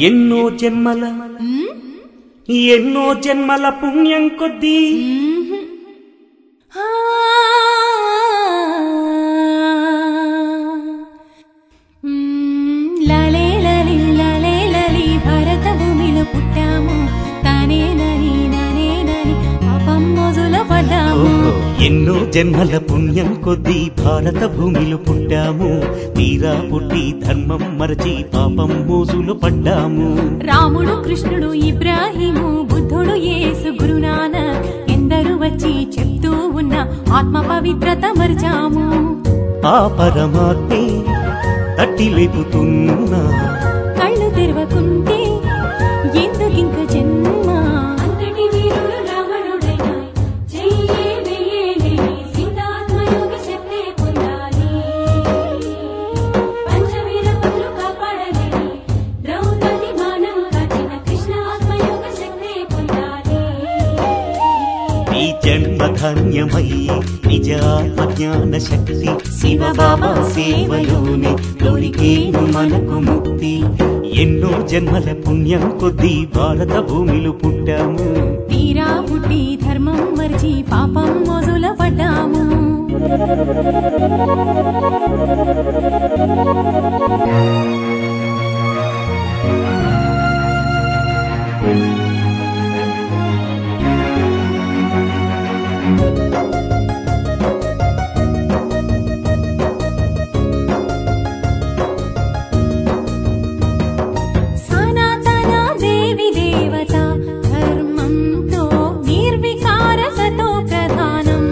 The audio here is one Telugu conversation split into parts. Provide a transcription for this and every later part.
ఎన్నో జన్మల పుణ్యం కొద్దీ లాలే లాలి లాలే లాలి భారత భూమిలో పుట్టాము తానే నని నానే నని పాపం మోజులో పడ్డాము. ఎన్నో జన్మల పుణ్యం కొద్దీ భారత భూమిలో పుట్టాము, తీరా పుట్టి ధర్మం మరచి పాపం మోజులో పడ్డాము. రాముడు కృష్ణుడు ఇబ్రాహిము బుద్ధుడు యేసు గురునానక్ ఎందరూ వచ్చి చెప్తూ ఉన్న ఆత్మ పవిత్రత మరిచాము. ఆ పరమాత్మే తట్టి లేపుతున్నా కళ్ళు తెరవకుంటే ఎందుకింక జన్మ. జన్మధన్యమై నిజాత్మజ్ఞాన శక్తి శివబాబా సేవలోనే దొరికేను మనకు ముక్తి. ఎన్నో జన్మల పుణ్యం కొద్దీ భారత భూమిలో పుట్టాము, తీరా పుట్టి ధర్మం మరిచి పాపం మోజుల పడ్డాము. సనాతన దేవి దేవత ధర్మంతో నిర్వికారతతో ప్రధానం.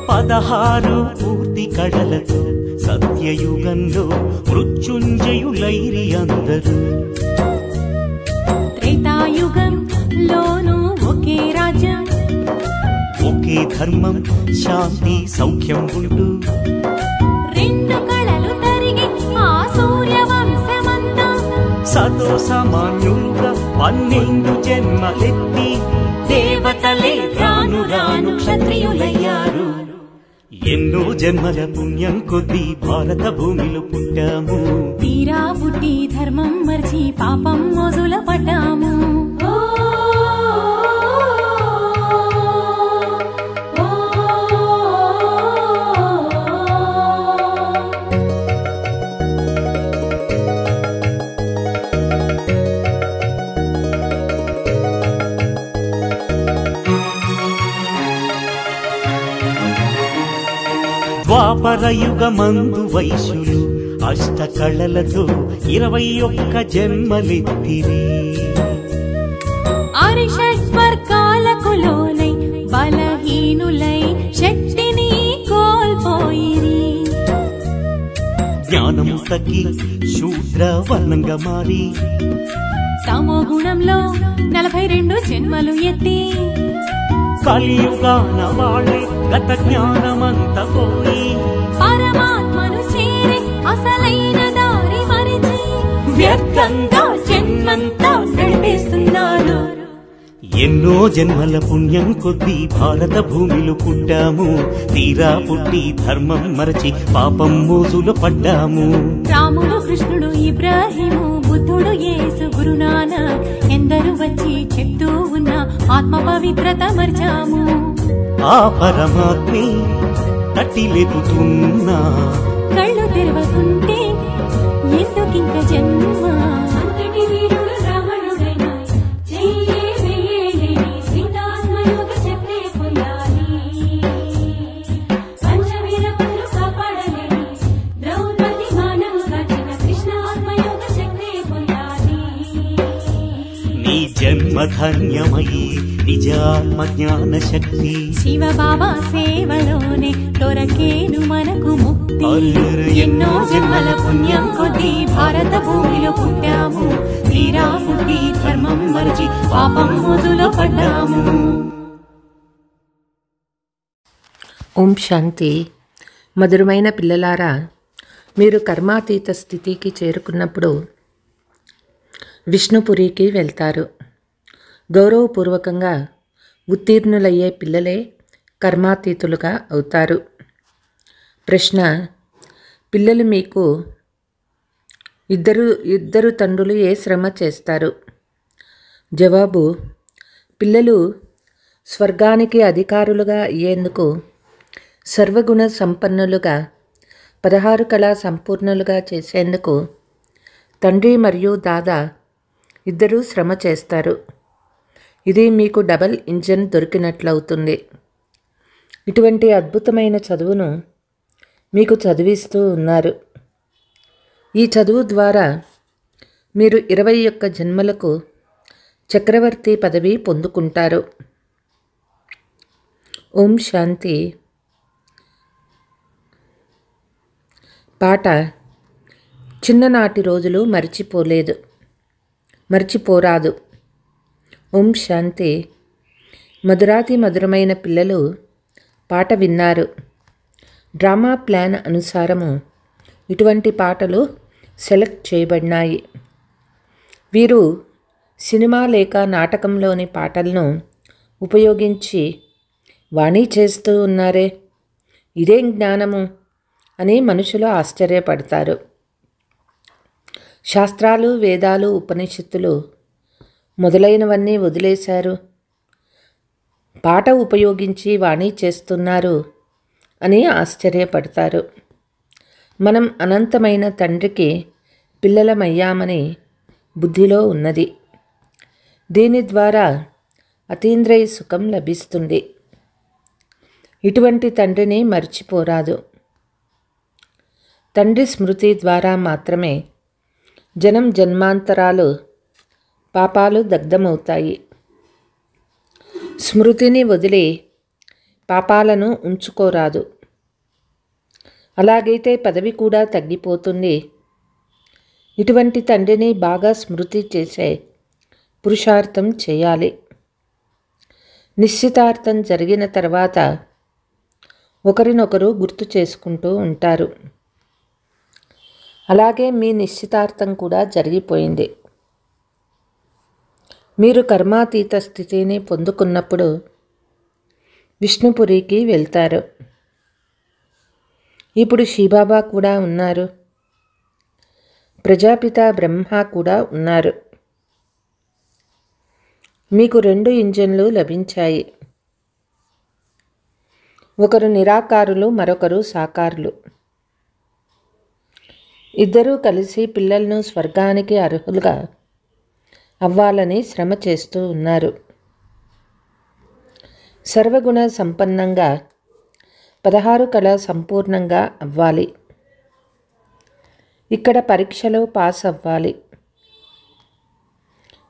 16 పూర్తి కళలతో సత్యయుగంలో మృత్యుంజయులైరి అందరూ. త్రేతాయుగంలోనూ ఒకే రాజ్యం, ఒకే ధర్మం, శాంతి సౌఖ్యం ఉంటూ 2 కళలు తరిగి ఆ సూర్యవంశమంతా సతో సామాన్యులుగా 12 జన్మలెత్తి దేవతలే రాను రాను క్షత్రియులయ్యారు. ఎన్నో జన్మల పుణ్యం కొద్దీ భారత భూమిలో పుట్టాము, తీరా పుట్టి ధర్మం మరిచి పాపం మోజుల పడ్డాము. ద్వాపరయుగమందు వైశ్యులు అష్టకళలతో 21 జన్మలెత్తిరి. అరిషడ్వర్గాలకు లోనై బలహీనులై శక్తిని కోల్పోయిరి. జ్ఞానం తగ్గి శూద్ర వర్ణంగా మారి తమో గుణంలో 42 జన్మలు ఎత్తి కలియుగాన వాళ్ళే గత జ్ఞానమంత పోయి పరమాత్మను చేరి అసలైన దారి మరిచి వ్యర్థంగా జన్మంతా గడిపేస్తున్నారు. ఎన్నో జన్మల పుణ్యం కొద్దీ భారత భూమిలో పుట్టాము, తీరా పుట్టి ధర్మం మరచి పాపం మోజులో పడ్డాము. రాముడు కృష్ణుడు ఇబ్రాహిము బుద్ధుడు యేసు గురునానక్ ఎందరూ వచ్చి చెప్తూ ఉన్న ఆత్మ పవిత్రత మరిచాము. ఆ పరమాత్మే తట్టి లేపుతున్నా కళ్ళు తెరవకుంటే ఎందుకింక జన్మ. జన్మధన్యమై నిజాత్మ జ్ఞాన శక్తి శివబాబా సేవలోనే దొరకేను మనకు ముక్తి. ఎన్నో జన్మల పుణ్యం కొద్దీ భారత భూమిలో పుట్టాము, తీరా పుట్టి ధర్మం మరిచి పాపం మోజులో పడ్డాము. ఓం శాంతి. మధురమైన పిల్లలారా, మీరు కర్మాతీత స్థితికి చేరుకున్నప్పుడు విష్ణుపురికి వెళ్తారు. గౌరవపూర్వకంగా ఉత్తీర్ణులయ్యే పిల్లలే కర్మాతీతులుగా అవుతారు. ప్రశ్న: పిల్లలు మీకు ఇద్దరు తండ్రులు ఏ శ్రమ చేస్తారు? జవాబు: పిల్లలు స్వర్గానికి అధికారులుగా అయ్యేందుకు, సర్వగుణ సంపన్నులుగా, 16 కళా సంపూర్ణులుగా చేసేందుకు తండ్రి మరియు దాదా ఇద్దరూ శ్రమ చేస్తారు. ఇది మీకు డబల్ ఇంజన్ దొరికినట్లవుతుంది. ఇటువంటి అద్భుతమైన చదువును మీకు చదివిస్తూ ఉన్నారు. ఈ చదువు ద్వారా మీరు 21 జన్మలకు చక్రవర్తి పదవి పొందుకుంటారు. ఓం శాంతి. పాట: చిన్ననాటి రోజులు మర్చిపోరాదు. ఓం శాంతి. మధురాతి మధురమైన పిల్లలు పాట విన్నారు. డ్రామా ప్లాన్ అనుసారము ఇటువంటి పాటలు సెలెక్ట్ చేయబడినాయి. వీరు సినిమా లేక నాటకంలోని పాటలను ఉపయోగించి వాణి చేస్తూ ఉన్నారే, ఇదేం జ్ఞానము అని మనుషులు ఆశ్చర్యపడతారు. శాస్త్రాలు, వేదాలు, ఉపనిషత్తులు మొదలైనవన్నీ వదిలేశారు, పాట ఉపయోగించి వాణి చేస్తున్నారు అని ఆశ్చర్యపడతారు. మనం అనంతమైన తండ్రికి పిల్లలమయ్యామని బుద్ధిలో ఉన్నది. దీని ద్వారా అతీంద్రియ సుఖం లభిస్తుంది. ఇటువంటి తండ్రిని మర్చిపోరాదు. తండ్రి స్మృతి ద్వారా మాత్రమే జన్మాంతరాలు పాపాలు దగ్ధమవుతాయి. స్మృతిని వదిలి పాపాలను ఉంచుకోరాదు. అలాగైతే పదవి కూడా తగ్గిపోతుంది. ఇటువంటి తండ్రిని బాగా స్మృతి చేసే పురుషార్థం చేయాలి. నిశ్చితార్థం జరిగిన తర్వాత ఒకరినొకరు గుర్తు చేసుకుంటూ ఉంటారు. అలాగే మీ నిశ్చితార్థం కూడా జరిగిపోయింది. మీరు కర్మాతీత స్థితిని పొందుకున్నప్పుడు విష్ణుపురికి వెళ్తారు. ఇప్పుడు శివబాబా కూడా ఉన్నారు. ప్రజాపిత బ్రహ్మ కూడా ఉన్నారు. మీకు 2 ఇంజన్లు లభించాయి. ఒకరు నిరాకారులు, మరొకరు సాకారులు. ఇద్దరూ కలిసి పిల్లలను స్వర్గానికి అర్హులుగా అవ్వాలని శ్రమ చేస్తూ ఉన్నారు. సర్వగుణ సంపన్నంగా 16 కళ సంపూర్ణంగా అవ్వాలి. ఇక్కడ పరీక్షలో పాస్ అవ్వాలి.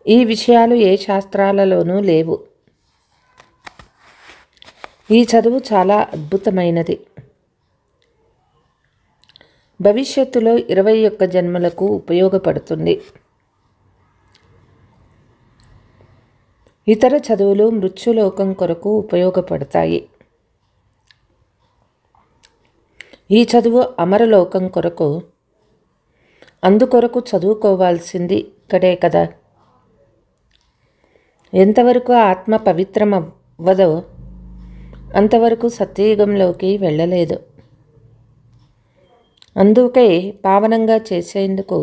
ఈ విషయాలు ఏ శాస్త్రాలలోనూ లేవు. ఈ చదువు చాలా అద్భుతమైనది. భవిష్యత్తులో 21 జన్మలకు ఉపయోగపడుతుంది. ఇతర చదువులు మృత్యులోకం కొరకు ఉపయోగపడతాయి. ఈ చదువు అమరలోకం కొరకు. అందుకొరకు చదువుకోవాల్సింది ఇక్కడే కదా. ఎంతవరకు ఆత్మ పవిత్రమవ్వదో అంతవరకు సత్యయుగంలోకి వెళ్ళలేదు. అందుకే పావనంగా చేసేందుకు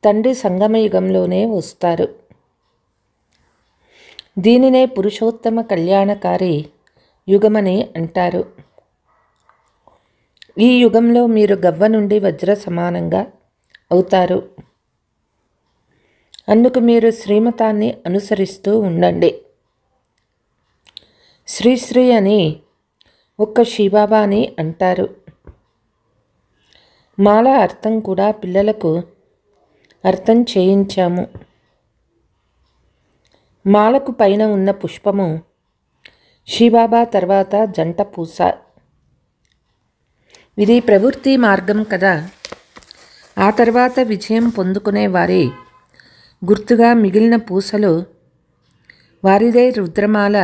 తండ్రి సంగమయుగంలోనే వస్తారు. దీనినే పురుషోత్తమ కళ్యాణకారి యుగమని అంటారు. ఈ యుగంలో మీరు గవ్వ నుండి వజ్ర సమానంగా అవుతారు. అందుకు మీరు శ్రీమతాన్ని అనుసరిస్తూ ఉండండి. శ్రీశ్రీ అని ఒక్క శివబాబా అని అంటారు. మాల అర్థం కూడా పిల్లలకు అర్థం చేయించాము. మాలకు పైన ఉన్న పుష్పము శివబాబా తర్వాత జంట పూస. ఇది ప్రవృత్తి మార్గం కదా. ఆ తర్వాత విజయం పొందుకునే వారి గుర్తుగా మిగిలిన పూసలు వారిదే రుద్రమాల,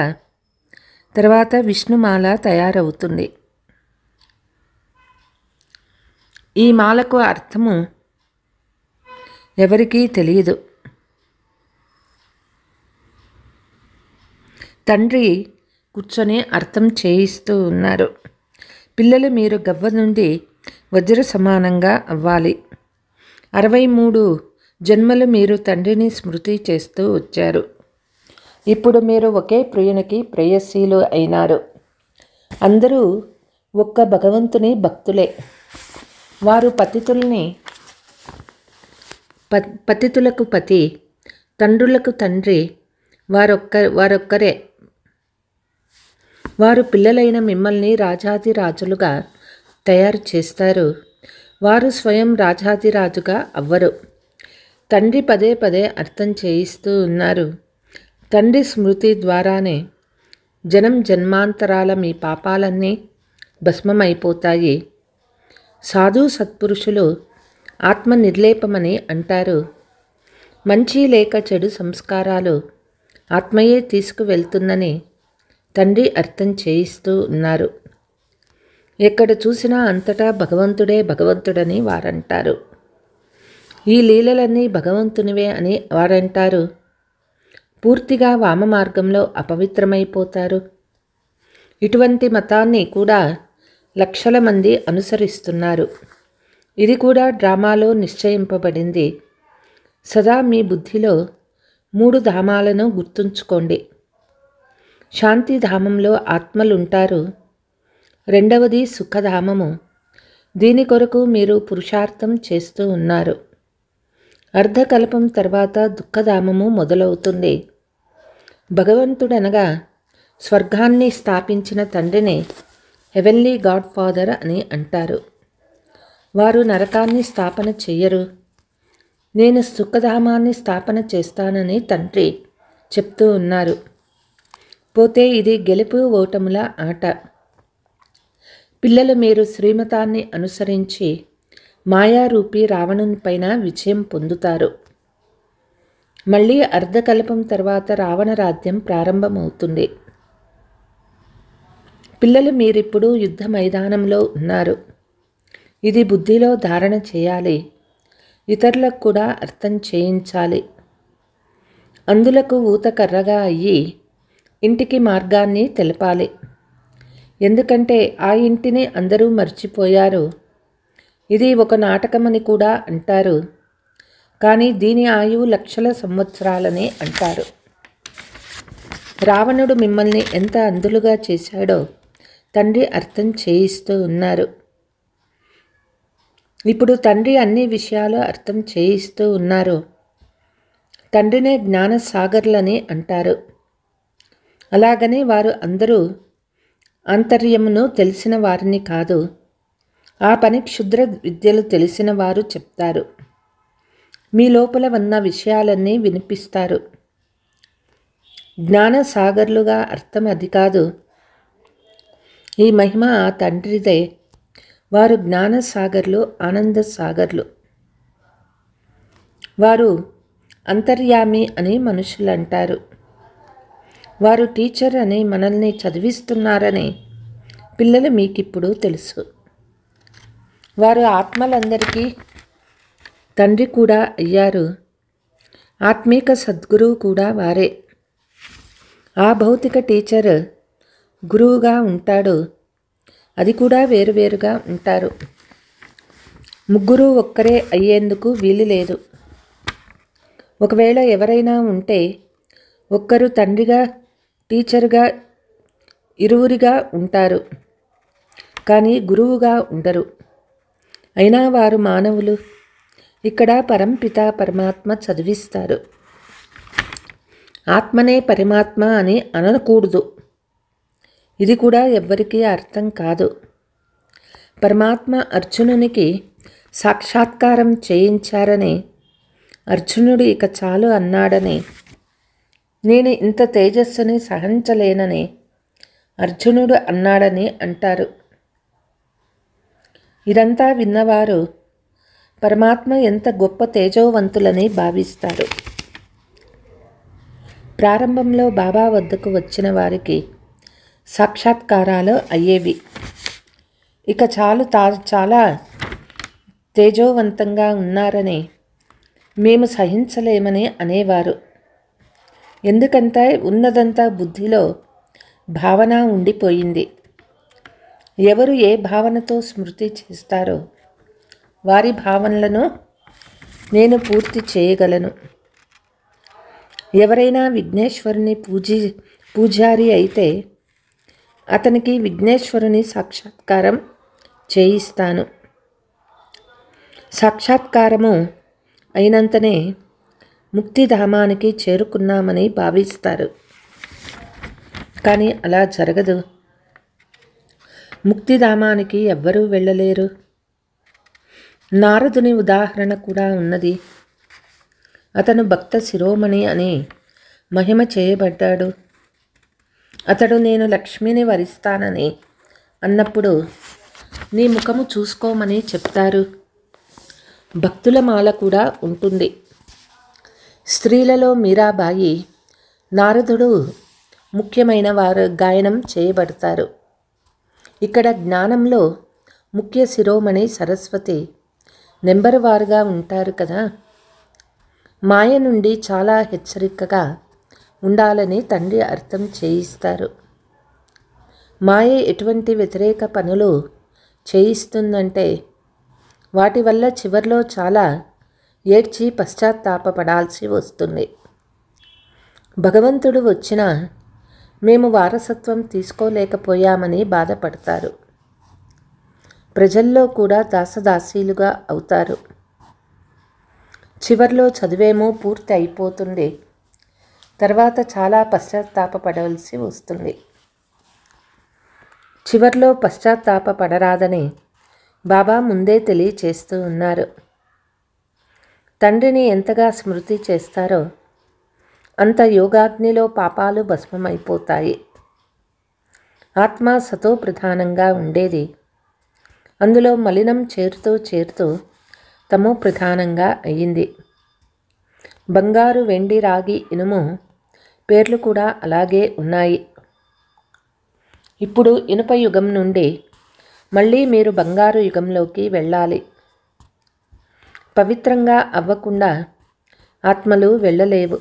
తర్వాత విష్ణుమాల తయారవుతుంది. ఈ మాలకు అర్థము ఎవరికీ తెలియదు. తండ్రి కూర్చొని అర్థం చేయిస్తూ ఉన్నారు. పిల్లలు మీరు గవ్వ నుండి వజ్ర సమానంగా అవ్వాలి. 63 జన్మలు మీరు తండ్రిని స్మృతి చేస్తూ వచ్చారు. ఇప్పుడు మీరు ఒకే ప్రియునికి ప్రేయసీలు అయినారు. అందరూ ఒక్క భగవంతుని భక్తులే. వారు పతితులకు పతి, తండ్రులకు తండ్రి వారొక్కరే. వారు పిల్లలైన మిమ్మల్ని రాజాదిరాజులుగా తయారు చేస్తారు. వారు స్వయం రాజాదిరాజుగా అవ్వరు. తండ్రి పదే పదే అర్థం చేయిస్తూ ఉన్నారు. తండ్రి స్మృతి ద్వారానే జన్మాంతరాల మీ పాపాలన్నీ భస్మమైపోతాయి. సాధు సత్పురుషులు ఆత్మ నిర్లేపమని అంటారు. మంచి లేక చెడు సంస్కారాలు ఆత్మయే తీసుకువెళ్తుందని తండ్రి అర్థం చేయిస్తూ ఉన్నారు. ఎక్కడ చూసినా అంతటా భగవంతుడని వారంటారు. ఈ లీలలన్నీ భగవంతునివే అని వారంటారు. పూర్తిగా వామ మార్గంలో అపవిత్రమైపోతారు. ఇటువంటి మతాన్ని కూడా లక్షల మంది అనుసరిస్తున్నారు. ఇది కూడా డ్రామాలో నిశ్చయింపబడింది. సదా మీ బుద్ధిలో 3 ధామాలను గుర్తుంచుకోండి. శాంతిధామంలో ఆత్మలుంటారు. రెండవది సుఖధామము. దీని కొరకు మీరు పురుషార్థం చేస్తూ ఉన్నారు. అర్ధకల్పం తర్వాత దుఃఖధామము మొదలవుతుంది. భగవంతుడనగా స్వర్గాన్ని స్థాపించిన తండ్రిని హెవెన్లీ గాడ్ ఫాదర్ అని అంటారు. వారు నరకాన్ని స్థాపన చెయ్యరు. నేను సుఖధామాన్ని స్థాపన చేస్తానని తండ్రి చెప్తూ ఉన్నారు. పోతే ఇది గెలుపు ఓటముల ఆట. పిల్లలు మీరు శ్రీమతాన్ని అనుసరించి మాయారూపి రావణునిపైన విజయం పొందుతారు. మళ్ళీ అర్ధకల్పం తర్వాత రావణ రాజ్యం ప్రారంభమవుతుంది. పిల్లలు మీరిప్పుడు యుద్ధ మైదానంలో ఉన్నారు. ఇది బుద్ధిలో ధారణ చేయాలి. ఇతరులకు కూడా అర్థం చేయించాలి. అందులకు ఊతకర్రగా అయ్యి ఇంటికి మార్గాన్ని తెలపాలి. ఎందుకంటే ఆ ఇంటిని అందరూ మర్చిపోయారు. ఇది ఒక నాటకమని కూడా అంటారు. కానీ దీని ఆయువు లక్షల సంవత్సరాలని అంటారు. రావణుడు మిమ్మల్ని ఎంత అంధులుగా చేశాడో తండ్రి అర్థం చేయిస్తూ ఉన్నారు. ఇప్పుడు తండ్రి అన్ని విషయాలు అర్థం చేయిస్తూ ఉన్నారు. తండ్రినే జ్ఞానసాగర్లని అంటారు. అలాగని వారు అందరూ ఆంతర్యమును తెలిసిన వారిని కాదు. ఆ పని క్షుద్ర విద్యలు తెలిసిన వారు చెప్తారు. మీ లోపల ఉన్న విషయాలన్నీ వినిపిస్తారు. జ్ఞానసాగర్లుగా అర్థం అది కాదు. ఈ మహిమ ఆ తండ్రిదే. వారు జ్ఞానసాగర్లు, ఆనందసాగర్లు. వారు అంతర్యామి అని మనుషులు అంటారు. వారు టీచర్ అని మనల్ని చదివిస్తున్నారని పిల్లలు మీకిప్పుడు తెలుసు. వారు ఆత్మలందరికీ తండ్రి కూడా అయ్యారు. ఆత్మీక సద్గురువు కూడా వారే. ఆ భౌతిక టీచర్ గురువుగా ఉంటాడు. అది కూడా వేరువేరుగా ఉంటారు. ముగ్గురు ఒక్కరే అయ్యేందుకు వీలు లేదు. ఒకవేళ ఎవరైనా ఉంటే ఒక్కరు తండ్రిగా టీచర్గా ఇరువురిగా ఉంటారు. కానీ గురువుగా ఉండరు. అయినా వారు మానవులు. ఇక్కడ పరంపిత పరమాత్మ చదివిస్తారు. ఆత్మనే పరమాత్మ అని అనకూడదు. ఇది కూడా ఎవ్వరికీ అర్థం కాదు. పరమాత్మ అర్జునునికి సాక్షాత్కారం చేయించారని, అర్జునుడు ఇక చాలు అన్నాడని, నేను ఇంత తేజస్సుని సహించలేనని అర్జునుడు అన్నాడని అంటారు. ఇదంతా విన్నవారు పరమాత్మ ఎంత గొప్ప తేజోవంతులని భావిస్తారు. ప్రారంభంలో బాబా వద్దకు వచ్చిన వారికి సాక్షాత్కారాలు అయ్యేవి. ఇక చాలా తేజోవంతంగా ఉన్నారని మేము సహించలేమని అనేవారు. ఎందుకంటే ఉన్నదంతా బుద్ధిలో భావన ఉండిపోయింది. ఎవరు ఏ భావనతో స్మృతి చేస్తారో వారి భావనలను నేను పూర్తి చేయగలను. ఎవరైనా విఘ్నేశ్వరుని పూజారి అయితే అతనికి విఘ్నేశ్వరుని సాక్షాత్కారం చేయిస్తాను. సాక్షాత్కారము అయినంతనే ముక్తిధామానికి చేరుకున్నామని భావిస్తారు. కానీ అలా జరగదు. ముక్తిధామానికి ఎవ్వరూ వెళ్ళలేరు. నారదుని ఉదాహరణ కూడా ఉన్నది. అతను భక్త శిరోమణి అని మహిమ చేయబడ్డాడు. అతడు నేను లక్ష్మిని వరిస్తానని అన్నప్పుడు నీ ముఖము చూసుకోమని చెప్తారు. భక్తుల మాల కూడా ఉంటుంది. స్త్రీలలో మీరాబాయి, నారదుడు ముఖ్యమైన వారు గాయనం చేయబడతారు. ఇక్కడ జ్ఞానంలో ముఖ్య శిరోమణి సరస్వతి నెంబరు వారుగా ఉంటారు కదా. మాయ నుండి చాలా హెచ్చరికగా ఉండాలని తండ్రి అర్థం చేయిస్తారు. మాయ ఎటువంటి వ్యతిరేక పనులు చేయిస్తుందంటే వాటి వల్ల చివర్లో చాలా ఏడ్చి పశ్చాత్తాపపడాల్సి వస్తుంది. భగవంతుడు వచ్చినా మేము వారసత్వం తీసుకోలేకపోయామని బాధపడతారు. ప్రజల్లో కూడా దాసదాసీలుగా అవుతారు. చివర్లో చదివేమో పూర్తి అయిపోతుంది. తర్వాత చాలా పశ్చాత్తాపపడవలసి వస్తుంది. చివర్లో పశ్చాత్తాపపడరాదని బాబా ముందే తెలియచేస్తూ ఉన్నారు. తండ్రిని ఎంతగా స్మృతి చేస్తారో అంత యోగాగ్నిలో పాపాలు భస్మమైపోతాయి. ఆత్మ సతో ప్రధానంగా ఉండేది. అందులో మలినం చేరుతూ చేరుతూ తమో ప్రధానంగా అయ్యింది. బంగారు, వెండి, రాగి, ఇనుము పేర్లు కూడా అలాగే ఉన్నాయి. ఇప్పుడు ఇనుప యుగం నుండి మళ్ళీ మీరు బంగారు యుగంలోకి వెళ్ళాలి. పవిత్రంగా అవ్వకుండా ఆత్మలు వెళ్ళలేవు.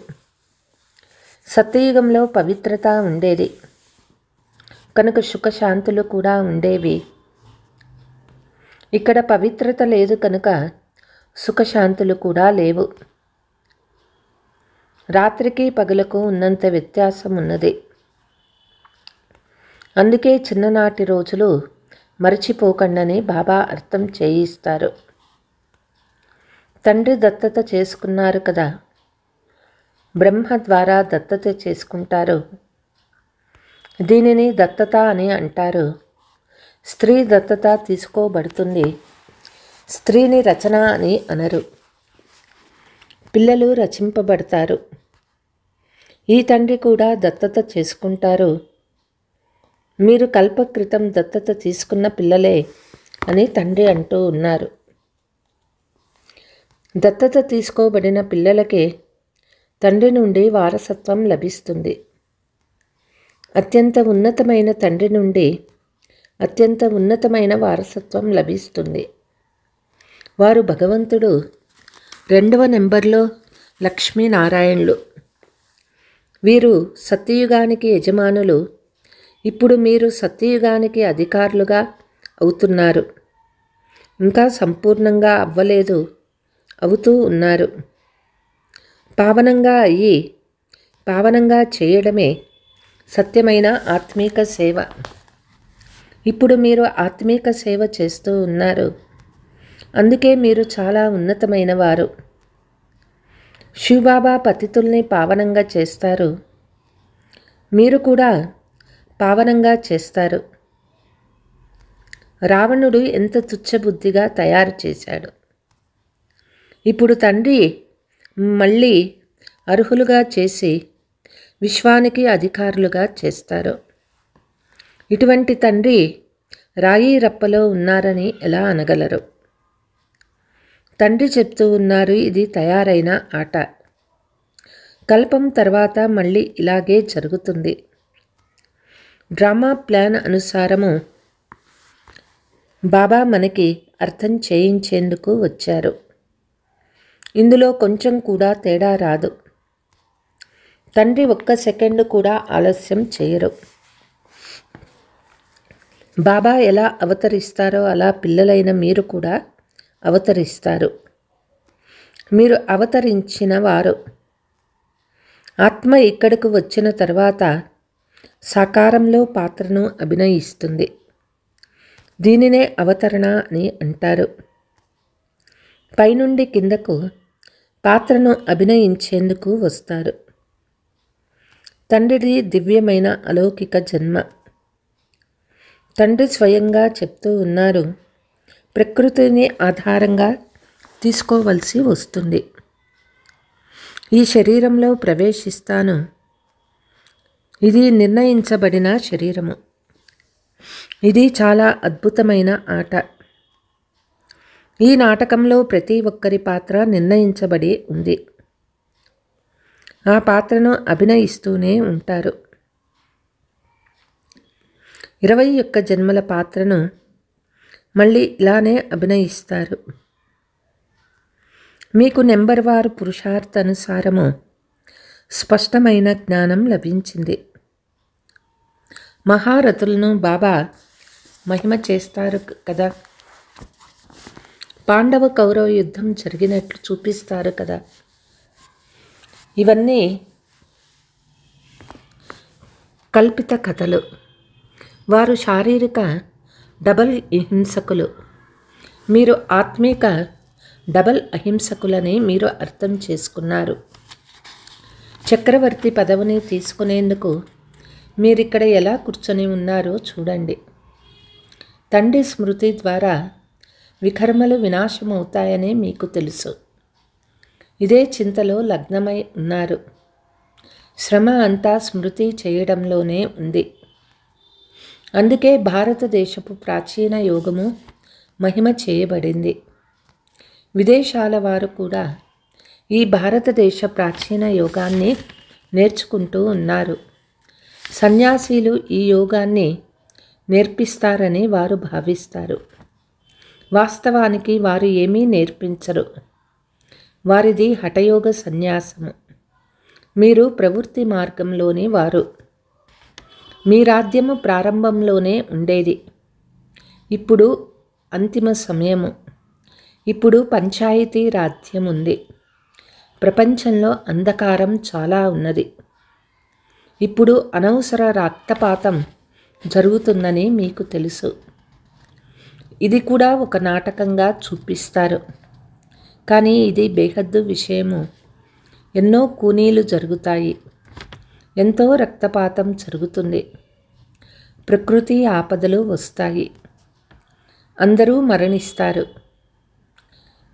సత్యయుగంలో పవిత్రత ఉండేది కనుక సుఖశాంతులు కూడా ఉండేవి. ఇక్కడ పవిత్రత లేదు కనుక సుఖశాంతులు కూడా లేవు. రాత్రికి పగలకు ఉన్నంత వ్యత్యాసం ఉన్నది. అందుకే చిన్ననాటి రోజులు మరచిపోకండని బాబా అర్థం చేయిస్తారు. తండ్రి దత్తత చేసుకున్నారు కదా, బ్రహ్మ ద్వారా దత్తత చేసుకుంటారు. దీనిని దత్తత అని అంటారు. స్త్రీ దత్తత తీసుకోబడుతుంది. స్త్రీని రచన అని అనరు. పిల్లలు రచింపబడతారు. ఈ తండ్రి కూడా దత్తత చేసుకుంటారు. మీరు కల్పక్రితం దత్తత తీసుకున్న పిల్లలే అని తండ్రి అంటూ ఉన్నారు. దత్తత తీసుకోబడిన పిల్లలకే తండ్రి నుండి వారసత్వం లభిస్తుంది. అత్యంత ఉన్నతమైన తండ్రి నుండి అత్యంత ఉన్నతమైన వారసత్వం లభిస్తుంది. వారు భగవంతుడు 2వ నెంబర్లో లక్ష్మీనారాయణులు. వీరు సత్యయుగానికి యజమానులు. ఇప్పుడు మీరు సత్యయుగానికి అధికారులుగా అవుతున్నారు. ఇంకా సంపూర్ణంగా అవ్వలేదు, అవుతూ ఉన్నారు. పావనంగా అయ్యి పావనంగా చేయడమే సత్యమైన ఆత్మీక సేవ. ఇప్పుడు మీరు ఆత్మీక సేవ చేస్తూ ఉన్నారు. అందుకే మీరు చాలా ఉన్నతమైన వారు. శివబాబా పతితుల్ని పావనంగా చేస్తారు. మీరు కూడా పావనంగా చేస్తారు. రావణుడు ఎంత తుచ్చబుద్ధిగా తయారు చేశాడు. ఇప్పుడు తండ్రి మళ్ళీ అర్హులుగా చేసి విశ్వానికి అధికారులుగా చేస్తారు. ఇటువంటి తండ్రి రాయి రప్పలో ఉన్నారని ఎలా అనగలరు? తండ్రి చెప్తూ ఉన్నారు, ఇది తయారైన ఆట. కల్పం తర్వాత మళ్ళీ ఇలాగే జరుగుతుంది. డ్రామా ప్లాన్ అనుసారము బాబా మనకి అర్థం చేయించేందుకు వచ్చారు. ఇందులో కొంచెం కూడా తేడా రాదు. తండ్రి ఒక్క సెకండ్ కూడా ఆలస్యం చేయరు. బాబా ఎలా అవతరిస్తారో అలా పిల్లలైన మీరు కూడా అవతరిస్తారు. మీరు అవతరించిన వారు. ఆత్మ ఇక్కడకు వచ్చిన తర్వాత సాకారంలో పాత్రను అభినయిస్తుంది. దీనినే అవతరణ అని అంటారు. పైనుండి కిందకు పాత్రను అభినయించేందుకు వస్తారు. తండ్రిది దివ్యమైన అలౌకిక జన్మ. తండ్రి స్వయంగా చెప్తూ ఉన్నారు, ప్రకృతిని ఆధారంగా తీసుకోవలసి వస్తుంది. ఈ శరీరంలో ప్రవేశిస్తాను. ఇది నిర్ణయించబడిన శరీరము. ఇది చాలా అద్భుతమైన ఆట. ఈ నాటకంలో ప్రతి ఒక్కరి పాత్ర నిర్ణయించబడి ఉంది. ఆ పాత్రను అభినయిస్తూనే ఉంటారు. 21 జన్మల పాత్రను మళ్ళీ ఇలానే అభినయిస్తారు. మీకు నెంబర్ వారు పురుషార్థానుసారము స్పష్టమైన జ్ఞానం లభించింది. మహారథులను బాబా మహిమ చేస్తారు కదా. పాండవ కౌరవ యుద్ధం జరిగినట్లు చూపిస్తారు కదా. ఇవన్నీ కల్పిత కథలు. వారు శారీరక డబల్ హింసకులు. మీరు ఆత్మిక డబల్ అహింసకులని మీరు అర్థం చేసుకున్నారు. చక్రవర్తి పదవిని తీసుకునేందుకు మీరిక్కడ ఎలా కూర్చొని ఉన్నారో చూడండి. తండ్రి స్మృతి ద్వారా వికర్మలు వినాశమవుతాయని మీకు తెలుసు. ఇదే చింతలో లగ్నమై ఉన్నారు. శ్రమ అంతా స్మృతి చేయడంలోనే ఉంది. అందుకే భారతదేశపు ప్రాచీన యోగము మహిమ చేయబడింది. విదేశాల వారు కూడా ఈ భారతదేశ ప్రాచీన యోగాన్ని నేర్చుకుంటూ ఉన్నారు. సన్యాసీలు ఈ యోగాన్ని నేర్పిస్తారని వారు భావిస్తారు. వాస్తవానికి వారు ఏమీ నేర్పించరు. వారిది హఠయోగ సన్యాసము. మీరు ప్రవృత్తి మార్గంలోని వారు. మీ రాజ్యము ప్రారంభంలోనే ఉండేది. ఇప్పుడు అంతిమ సమయము. ఇప్పుడు పంచాయతీ రాజ్యం ఉంది. ప్రపంచంలో అంధకారం చాలా ఉన్నది. ఇప్పుడు అనవసర రక్తపాతం జరుగుతుందని మీకు తెలుసు. ఇది కూడా ఒక నాటకంగా చూపిస్తారు. కానీ ఇది బేహద్దు విషయము. ఎన్నో కూనీలు జరుగుతాయి. ఎంతో రక్తపాతం జరుగుతుంది. ప్రకృతి ఆపదలు వస్తాయి. అందరూ మరణిస్తారు.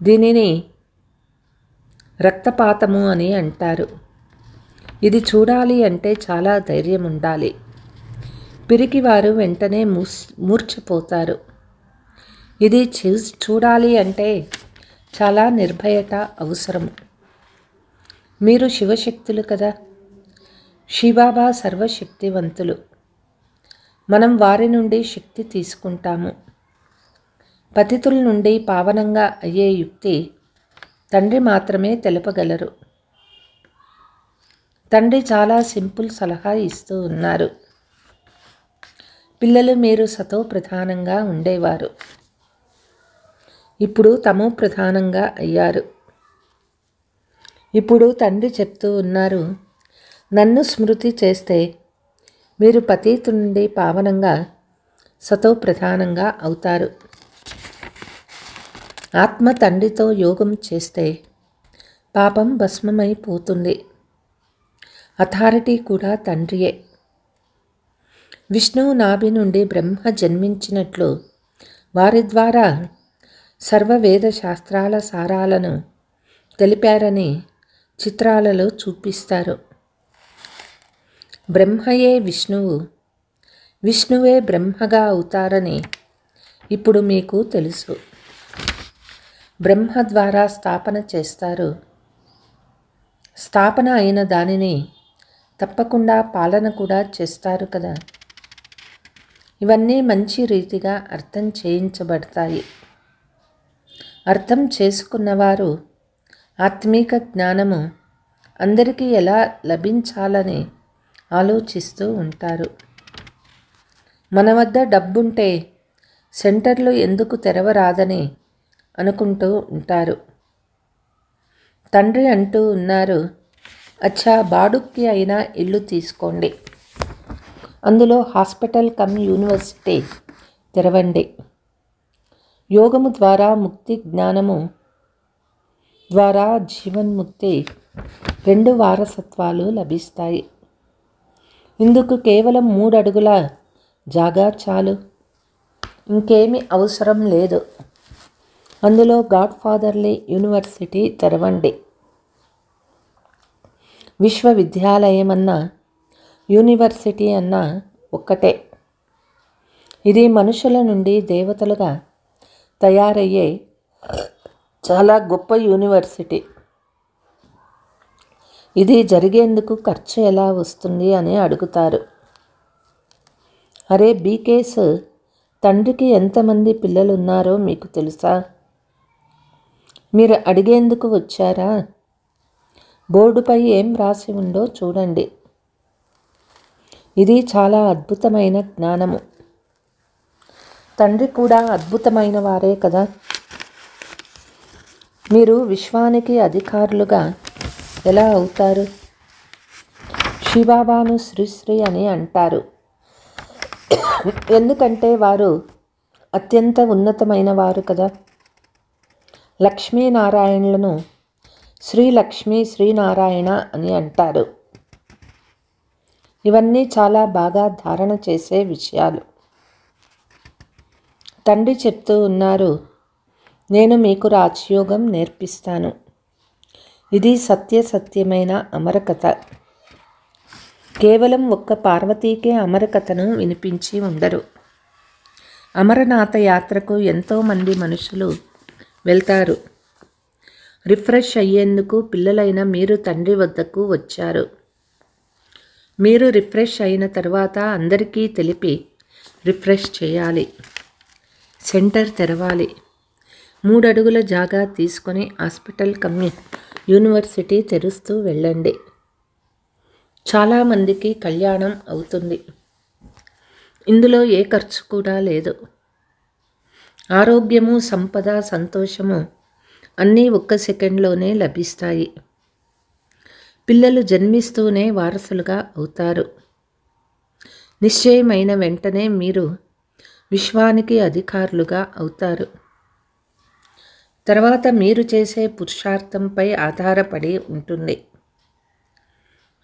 దీనిని రక్తపాతము అని అంటారు. ఇది చూడాలి అంటే చాలా ధైర్యం ఉండాలి. పిరికివారు వెంటనే మూర్ఛపోతారు. ఇది చూడాలి అంటే చాలా నిర్భయత అవసరం. మీరు శివశక్తులు కదా. శివబాబా సర్వశక్తివంతులు. మనం వారి నుండి శక్తి తీసుకుంటాము. పతితుల నుండి పావనంగా అయ్యే యుక్తి తండ్రి మాత్రమే తెలుపగలరు. తండ్రి చాలా సింపుల్ సలహా ఇస్తూ ఉన్నారు. పిల్లలు, మీరు సతో ప్రధానంగా ఉండేవారు. ఇప్పుడు తమో ప్రధానంగా అయ్యారు. ఇప్పుడు తండ్రి చెప్తూ ఉన్నారు, నన్ను స్మృతి చేస్తే మీరు పతీతు నుండి పావనంగా సతో ప్రధానంగా అవుతారు. ఆత్మ తండ్రితో యోగం చేస్తే పాపం భస్మమైపోతుంది. అథారిటీ కూడా తండ్రియే. విష్ణువు నాభి నుండి బ్రహ్మ జన్మించినట్లు వారి ద్వారా సర్వవేద శాస్త్రాల సారాలను తెలిపారని చిత్రాలలో చూపిస్తారు. బ్రహ్మయే విష్ణువు, విష్ణువే బ్రహ్మగా అవుతారని ఇప్పుడు మీకు తెలుసు. బ్రహ్మ ద్వారా స్థాపన చేస్తారు. స్థాపన అయిన దానిని తప్పకుండా పాలన కూడా చేస్తారు కదా. ఇవన్నీ మంచి రీతిగా అర్థం చేయించబడతాయి. అర్థం చేసుకున్నవారు ఆత్మీక జ్ఞానము అందరికీ ఎలా లభించాలని ఆలోచిస్తూ ఉంటారు. మన వద్ద డబ్బుంటే సెంటర్లు ఎందుకు తెరవరాదని అనుకుంటూ ఉంటారు. తండ్రి అంటూ ఉన్నారు, అచ్చా బాడుక్కి అయినా ఇల్లు తీసుకోండి, అందులో హాస్పిటల్ కమ్ యూనివర్సిటీ తెరవండి. యోగము ద్వారా ముక్తి, జ్ఞానము ద్వారా జీవన్ముక్తి, 2 వారసత్వాలు లభిస్తాయి. ఇందుకు కేవలం 3 అడుగుల జాగా చాలు, ఇంకేమీ అవసరం లేదు. అందులో గాడ్ ఫాదర్లీ యూనివర్సిటీ తెరవండి. విశ్వవిద్యాలయం అన్నా యూనివర్సిటీ అన్నా ఒక్కటే. ఇది మనుషుల నుండి దేవతలుగా తయారయ్యే చాలా గొప్ప యూనివర్సిటీ. ఇది జరిగేందుకు ఖర్చు ఎలా వస్తుంది అని అడుగుతారు. అరే బీకేస్, తండ్రికి ఎంతమంది పిల్లలు ఉన్నారో మీకు తెలుసా? మీరు అడిగేందుకు వచ్చారా? బోర్డుపై ఏం రాసి ఉందో చూడండి. ఇది చాలా అద్భుతమైన జ్ఞానము. తండ్రి కూడా అద్భుతమైన వారే కదా. మీరు విశ్వానికి అధికారులుగా ఎలా అవుతారు? శివబాబాను శ్రీశ్రీ అని అంటారు, ఎందుకంటే వారు అత్యంత ఉన్నతమైన వారు కదా. లక్ష్మీనారాయణులను శ్రీలక్ష్మీ శ్రీనారాయణ అని అంటారు. ఇవన్నీ చాలా బాగా ధారణ చేసే విషయాలు. తండ్రి చెప్తూ ఉన్నారు, నేను మీకు రాజయోగం నేర్పిస్తాను. ఇది సత్యమైన అమరకథ. కేవలం ఒక్క పార్వతీకే అమరకథను వినిపించి ఉండరు. అమరనాథ యాత్రకు ఎంతోమంది మనుషులు వెళ్తారు. రిఫ్రెష్ అయ్యేందుకు పిల్లలైన మీరు తండ్రి వద్దకు వచ్చారు. మీరు రిఫ్రెష్ అయిన తర్వాత అందరికీ తెలిపి రిఫ్రెష్ చేయాలి. సెంటర్ తెరవాలి. 3 అడుగుల జాగా తీసుకొని హాస్పిటల్ కమ్ యూనివర్సిటీ తెరుస్తూ వెళ్ళండి. చాలామందికి కళ్యాణం అవుతుంది. ఇందులో ఏ ఖర్చు కూడా లేదు. ఆరోగ్యము, సంపద, సంతోషము అన్నీ 1 సెకండ్లోనే లభిస్తాయి. పిల్లలు జన్మిస్తూనే వారసులుగా అవుతారు. నిశ్చయమైన వెంటనే మీరు విశ్వానికి అధికారులుగా అవుతారు. తర్వాత మీరు చేసే పురుషార్థంపై ఆధారపడి ఉంటుంది.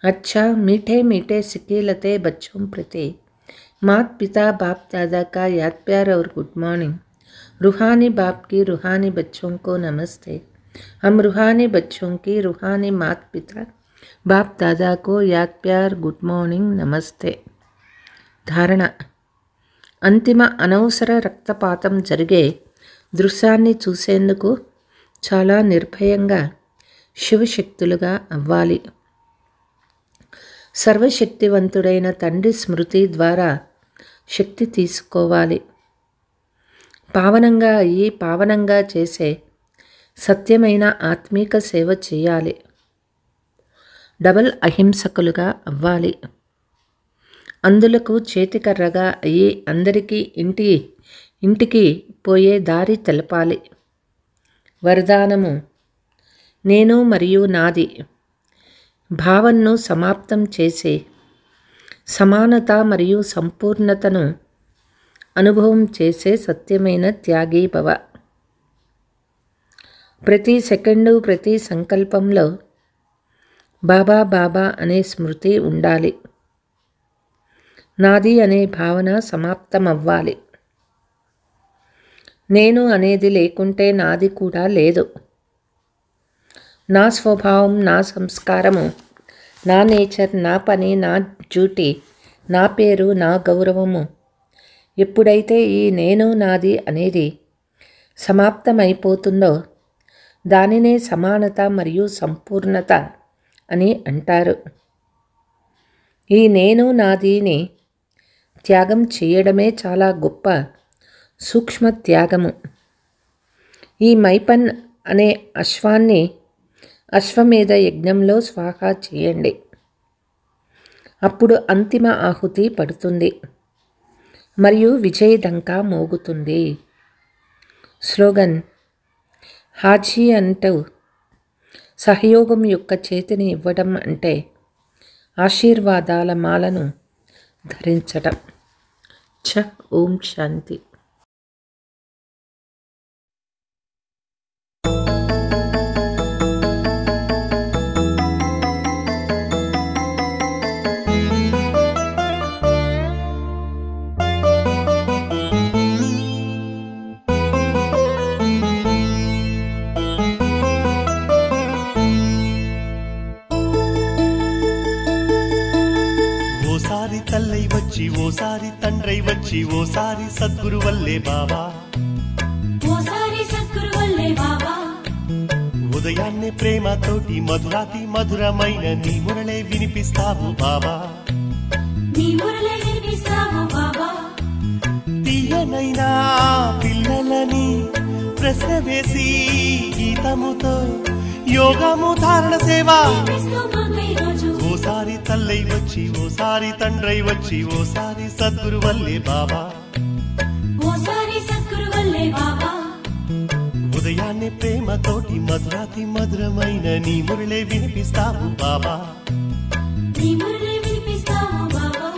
अच्छा मीठे मीठे सिकेलते बच्चों प्रति मात पिता बाप दादा का याद प्यार और गुड मॉर्निंग. रूहानी बाप की रूहानी बच्चों को नमस्ते. हम रूहानी बच्चों की रूहानी मात पिता बाप दादा को याद प्यार गुड मॉर्निंग नमस्ते. ధారణ: అంతిమ అనవసర రక్తపాతం జరిగే దృశ్యాన్ని చూసేందుకు చాలా నిర్భయంగా శివశక్తులుగా అవ్వాలి. సర్వశక్తివంతుడైన తండ్రి స్మృతి ద్వారా శక్తి తీసుకోవాలి. పావనంగా అయ్యి పావనంగా చేసే సత్యమైన ఆత్మీక సేవ చేయాలి. డబల్ అహింసకులుగా అవ్వాలి. అందులకు చేతికర్రగా అయ్యి అందరికీ ఇంటికి పోయే దారి తెలపాలి. వరదానము: నేను మరియు నాది భావనను సమాప్తం చేసి సమానత మరియు సంపూర్ణతను అనుభవం చేసే సత్యమైన త్యాగీ భవ. ప్రతి సెకండు, ప్రతి సంకల్పంలో బాబా బాబా అనే స్మృతి ఉండాలి. నాది అనే భావన సమాప్తమవ్వాలి. నేను అనేది లేకుంటే నాది కూడా లేదు. నా స్వభావం, నా సంస్కారము, నా నేచర్, నా పని, నా డ్యూటీ, నా పేరు, నా గౌరవము ఎప్పుడైతే ఈ నేను నాది అనేది సమాప్తమైపోతుందో దానినే సమానత మరియు సంపూర్ణత అని అంటారు. ఈ నేను నాదిని త్యాగం చేయడమే చాలా గొప్ప సూక్ష్మ త్యాగము. ఈ మైపన్ అనే అశ్వాన్ని అశ్వమేధ యజ్ఞంలో స్వాహా చేయండి. అప్పుడు అంతిమ ఆహుతి పడుతుంది మరియు విజయదంకా మోగుతుంది. స్లోగన్: హాజీ అంటూ సహయోగం యొక్క చేతిని ఇవ్వడం అంటే ఆశీర్వాదాల మాలను ధరించడం. ఓం శాంతి. తల్లై వచ్చి ఓసారి తండ్రై వచ్చి ఓసారి సద్గురు వల్లే బాబా, ఓసారి సద్గురు వల్లే బాబా. ఉదయాన్నే ప్రేమతోటి మధురాతి మధురమైన నీ మురళే వినిపిస్తావు బాబా, నీ మురళే వినిపిస్తావు బాబా. తీయనైనా పిల్లలని ప్రశ్న వేసి గీతముతో యోగము ధారణ సేవ. ఓసారి తల్లై వచ్చి ఓసారి తండ్రై వచ్చి ఓసారి సద్గురు వల్లే బాబా, ఓసారి సద్గురు వల్లే బాబా. ఉదయాన్నే ప్రేమతోటి మధురాతి మధురమైన నీ మురళే వినిపిస్తావు బాబా, నీ మురళే వినిపిస్తావు బాబా.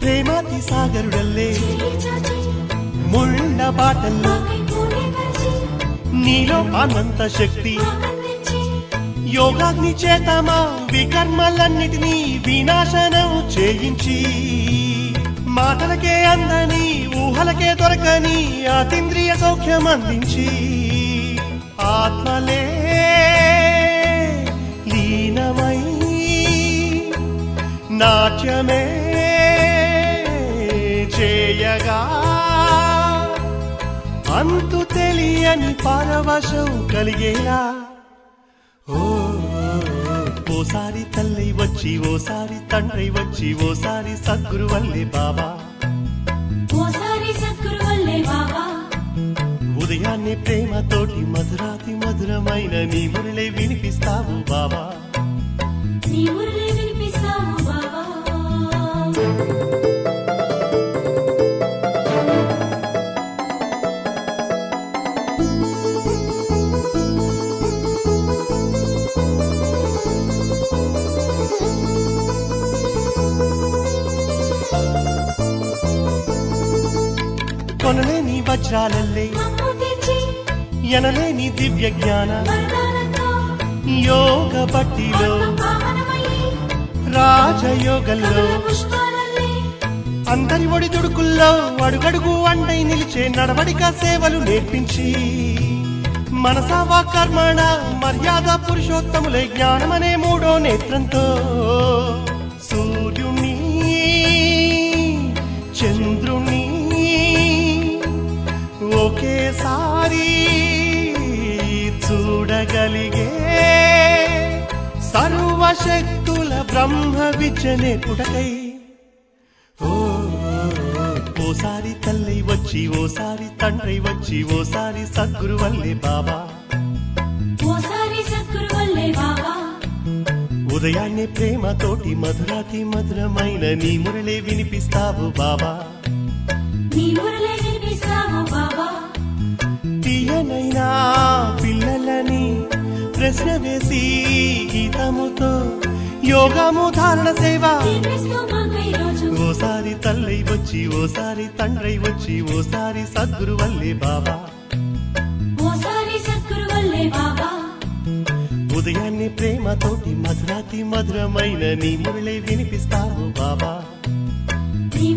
ప్రేమాతి సాగరుడల్లే ముళ్ళ బాటల్లో నీలో అనంత శక్తి యోగాగ్ని చేతమా వికర్మలన్నిటినీ వినాశనం చేయించి మాటలకే అందని ఊహలకే దొరకని అతీంద్రియ సౌఖ్యం అందించి ఆత్మలే లీనమై నాట్యమే చేయగా అంతు తెలియని పరవశం కలిగేలా. ఓసారి తల్లై వచ్చి ఓసారి తండ్రై వచ్చి ఓసారి సద్గురు వల్లే బాబా, ఓసారి సద్గురు వల్లే బాబా. ఉదయాన్నే ప్రేమతోటి మధురాతి మధురమైన నీ మురళే వినిపిస్తావు బాబా, నీ మురళే వినిపిస్తావు బాబా. కొనలేని వజ్రాలల్లే ఎనలేని దివ్య జ్ఞాన యోగ బట్టిలో రాజయోగంలో అందరి ఒడి దుడుకుల్లో అడుగడుగు అండై నిలిచే నడవడిక సేవలు నేర్పించి మనసా కర్మణ మర్యాద పురుషోత్తములే జ్ఞానమనే మూడో నేత్రంతో సూర్యుని చంద్రుని ఒకేసారి చూడగలిగే సర్వశక్తుల బ్రహ్మ విద్యనే పుటకై. ఓసారి తల్లై వచ్చి ఓసారి తండ్రై వచ్చి ఓసారి సద్గురు వల్లే బాబా, ఓసారి సద్గురు వల్లే బాబా. ఉదయాన్నే ప్రేమతోటి మధురాతి మధురమైన నీ మురళే వినిపిస్తావు బాబా, నీ మురళే వినిపిస్తావు బాబా. తీయనైనా పిల్లలని ప్రశ్న వేసి గీతముతో యోగము ధారణ సేవ. ఓసారి తల్లై వచ్చి ఓసారి తండ్రై వచ్చి ఓసారి సద్గురు వల్లే బాబా, ఓసారి సద్గురు వల్లే బాబా. ఉదయాన్నే ప్రేమతోటి మధురాతి మధురమైన నీ మురళే వినిపిస్తావు బాబా, నీ